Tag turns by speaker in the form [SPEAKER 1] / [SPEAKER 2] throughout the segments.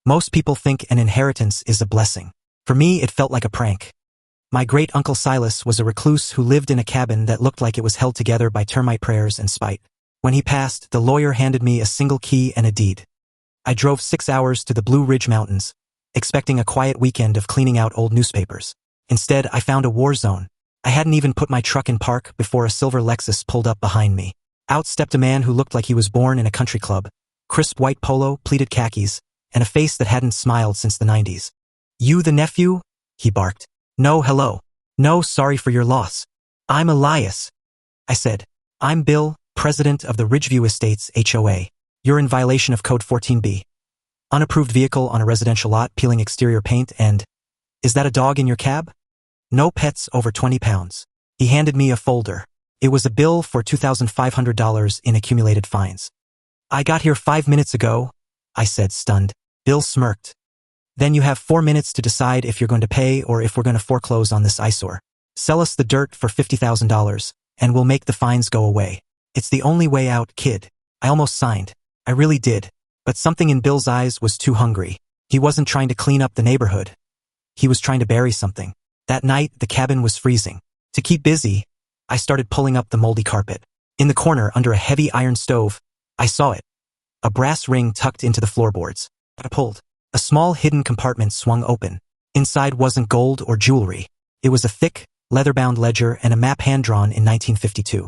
[SPEAKER 1] Most people think an inheritance is a blessing. For me, it felt like a prank. My great-uncle Silas was a recluse who lived in a cabin that looked like it was held together by termite prayers and spite. When he passed, the lawyer handed me a single key and a deed. I drove 6 hours to the Blue Ridge Mountains, expecting a quiet weekend of cleaning out old newspapers. Instead, I found a war zone. I hadn't even put my truck in park before a silver Lexus pulled up behind me. Out stepped a man who looked like he was born in a country club, crisp white polo, pleated khakis, and a face that hadn't smiled since the 90s. "You the nephew?" he barked. "No, hello. No, sorry for your loss. I'm Elias," I said. "I'm Bill, president of the Ridgeview Estates HOA. You're in violation of Code 14B. Unapproved vehicle on a residential lot peeling exterior paint and... Is that a dog in your cab? No pets over 20 pounds. He handed me a folder. It was a bill for $2,500 in accumulated fines. "I got here 5 minutes ago," I said, stunned. Bill smirked. "Then you have 4 minutes to decide if you're going to pay or if we're going to foreclose on this eyesore. Sell us the dirt for $50,000, and we'll make the fines go away. It's the only way out, kid." I almost signed. I really did. But something in Bill's eyes was too hungry. He wasn't trying to clean up the neighborhood. He was trying to bury something. That night, the cabin was freezing. To keep busy, I started pulling up the moldy carpet. In the corner, under a heavy iron stove, I saw it. A brass ring tucked into the floorboards. I pulled. A small hidden compartment swung open. Inside wasn't gold or jewelry. It was a thick, leather-bound ledger and a map hand-drawn in 1952.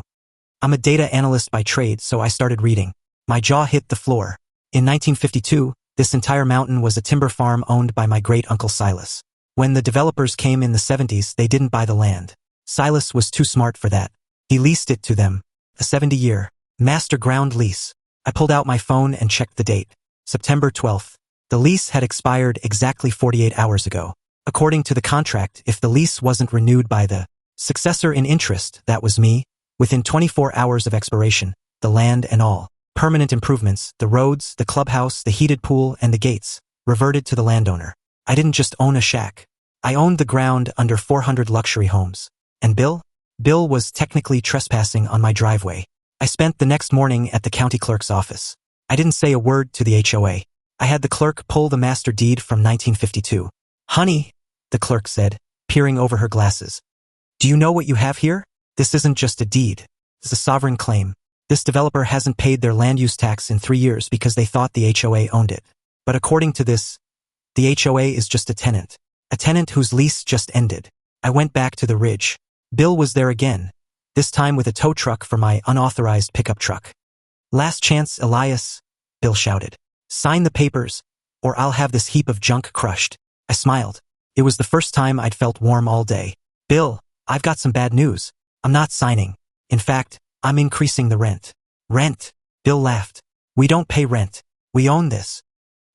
[SPEAKER 1] I'm a data analyst by trade, so I started reading. My jaw hit the floor. In 1952, this entire mountain was a timber farm owned by my great-uncle Silas. When the developers came in the 70s, they didn't buy the land. Silas was too smart for that. He leased it to them. A 70-year, master ground lease. I pulled out my phone and checked the date. September 12th. The lease had expired exactly 48 hours ago. According to the contract, if the lease wasn't renewed by the successor in interest, that was me, within 24 hours of expiration, the land and all permanent improvements, the roads, the clubhouse, the heated pool, and the gates, reverted to the landowner. I didn't just own a shack. I owned the ground under 400 luxury homes. And Bill? Bill was technically trespassing on my driveway. I spent the next morning at the county clerk's office. I didn't say a word to the HOA. I had the clerk pull the master deed from 1952. "Honey," the clerk said, peering over her glasses. "Do you know what you have here? This isn't just a deed. It's a sovereign claim. This developer hasn't paid their land use tax in 3 years because they thought the HOA owned it. But according to this, the HOA is just a tenant whose lease just ended." I went back to the ridge. Bill was there again, this time with a tow truck for my unauthorized pickup truck. "Last chance, Elias," Bill shouted. "Sign the papers, or I'll have this heap of junk crushed." I smiled. It was the first time I'd felt warm all day. "Bill, I've got some bad news. I'm not signing. In fact, I'm increasing the rent." "Rent?" Bill laughed. "We don't pay rent. We own this.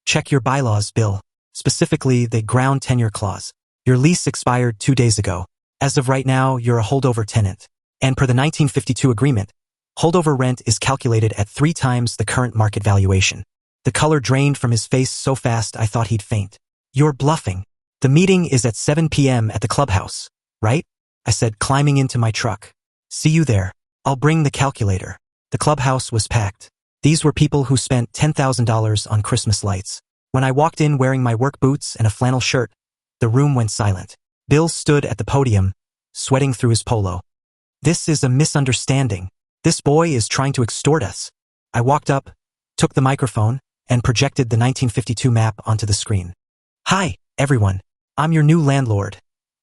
[SPEAKER 1] Check your bylaws, Bill. Specifically, the ground tenure clause. Your lease expired 2 days ago. As of right now, you're a holdover tenant. And per the 1952 agreement, holdover rent is calculated at 3 times the current market valuation." The color drained from his face so fast I thought he'd faint. "You're bluffing. The meeting is at 7 p.m. at the clubhouse, right?" I said, climbing into my truck. "See you there. I'll bring the calculator." The clubhouse was packed. These were people who spent $10,000 on Christmas lights. When I walked in wearing my work boots and a flannel shirt, the room went silent. Bill stood at the podium, sweating through his polo. "This is a misunderstanding. This boy is trying to extort us." I walked up, took the microphone, and projected the 1952 map onto the screen. "Hi, everyone. I'm your new landlord,"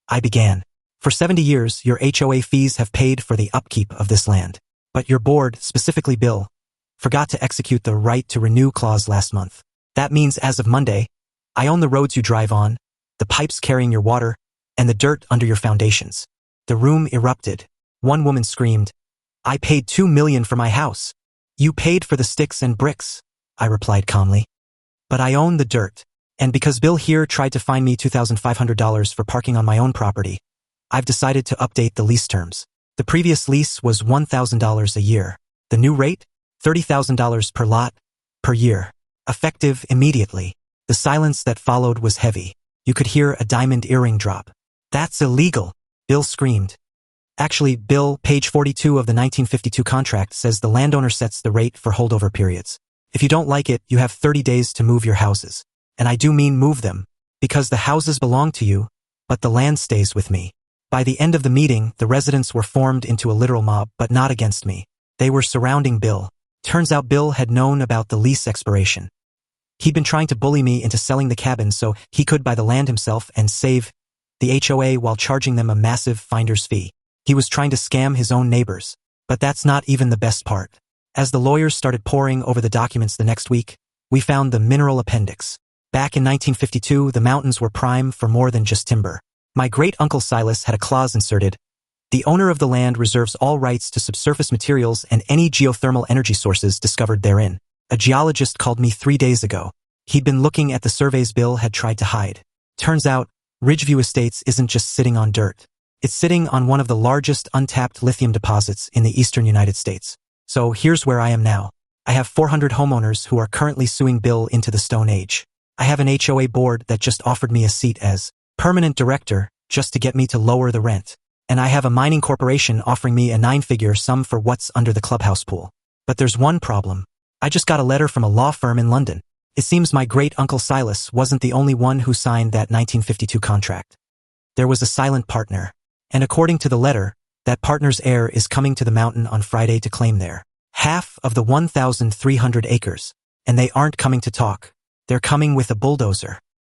[SPEAKER 1] I began. "For 70 years, your HOA fees have paid for the upkeep of this land. But your board, specifically Bill, forgot to execute the right to renew clause last month. That means as of Monday, I own the roads you drive on, the pipes carrying your water, and the dirt under your foundations." The room erupted. One woman screamed, "I paid $2 million for my house." "You paid for the sticks and bricks," I replied calmly. "But I own the dirt. And because Bill here tried to fine me $2,500 for parking on my own property, I've decided to update the lease terms. The previous lease was $1,000 a year. The new rate? $30,000 per lot, per year. Effective immediately." The silence that followed was heavy. You could hear a diamond earring drop. "That's illegal," Bill screamed. "Actually, Bill, page 42 of the 1952 contract says the landowner sets the rate for holdover periods. If you don't like it, you have 30 days to move your houses. And I do mean move them, because the houses belong to you, but the land stays with me. By the end of the meeting, the residents were formed into a literal mob, but not against me. They were surrounding Bill. Turns out Bill had known about the lease expiration. He'd been trying to bully me into selling the cabin so he could buy the land himself and save the HOA while charging them a massive finder's fee. He was trying to scam his own neighbors. But that's not even the best part. As the lawyers started poring over the documents the next week, we found the mineral appendix. Back in 1952, the mountains were prime for more than just timber. My great-uncle Silas had a clause inserted. The owner of the land reserves all rights to subsurface materials and any geothermal energy sources discovered therein. A geologist called me 3 days ago. He'd been looking at the surveys Bill had tried to hide. Turns out, Ridgeview Estates isn't just sitting on dirt. It's sitting on one of the largest untapped lithium deposits in the eastern United States. So here's where I am now. I have 400 homeowners who are currently suing Bill into the Stone Age. I have an HOA board that just offered me a seat as permanent director just to get me to lower the rent. And I have a mining corporation offering me a 9-figure sum for what's under the clubhouse pool. But there's one problem. I just got a letter from a law firm in London. It seems my great-uncle Silas wasn't the only one who signed that 1952 contract. There was a silent partner. And according to the letter, that partner's heir is coming to the mountain on Friday to claim their half of the 1,300 acres. And they aren't coming to talk. They're coming with a bulldozer.